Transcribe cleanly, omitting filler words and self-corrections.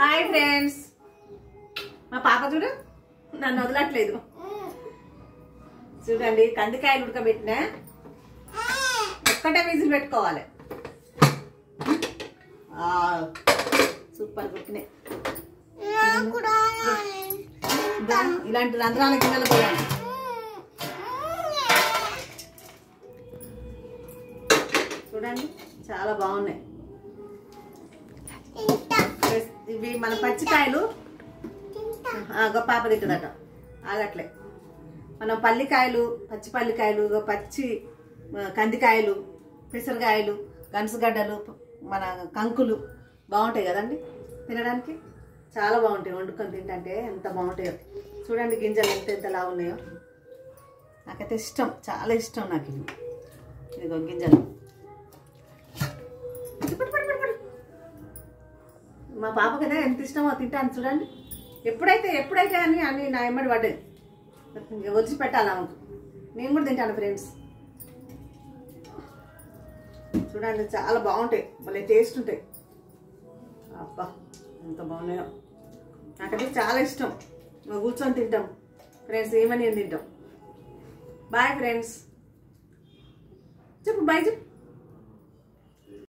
Hi friends, మా పాప చూడు నన్ను వదలట్లేదు. చూడండి కందికాయలు ఉడకబెట్టినా, ఒక్కటే విజిల్ పెట్టుకోవాలి. సూపర్ ఉడికినాయి. ఇలాంటి రంధ్రాల గిన్నెలు పోయాలి. చూడండి చాలా బాగున్నాయి. ఇవి మన పచ్చికాయలు. పాప తింటుందట, ఆగట్లే. మనం పల్లికాయలు, పచ్చి పల్లికాయలు, పచ్చి కందికాయలు, పెసరకాయలు, గనుసుగడ్డలు, మన కంకులు బాగుంటాయి కదండి తినడానికి. చాలా బాగుంటాయి. వండుకొని తింటే ఎంత బాగుంటాయో. చూడండి గింజలు ఎంతలా ఉన్నాయో. నాకైతే ఇష్టం, చాలా ఇష్టం నాకు ఇవి. ఇదిగో గింజలు. మా పాపకైతే ఎంత ఇష్టమో తింటాను. చూడండి ఎప్పుడైతే అని నా ఎమ్మడి పడ్డది. వదిలిపెట్టాలి ఆమెకు. నేను కూడా తింటాను ఫ్రెండ్స్. చూడండి చాలా బాగుంటాయి, మళ్ళీ టేస్ట్ ఉంటాయి. అబ్బా ఎంత బాగున్నాయో. నాకైతే చాలా ఇష్టం. కూర్చొని తింటాం ఫ్రెండ్స్, ఏమని తింటాం. Bye friends. చెప్పు బాయ్ చెప్పు.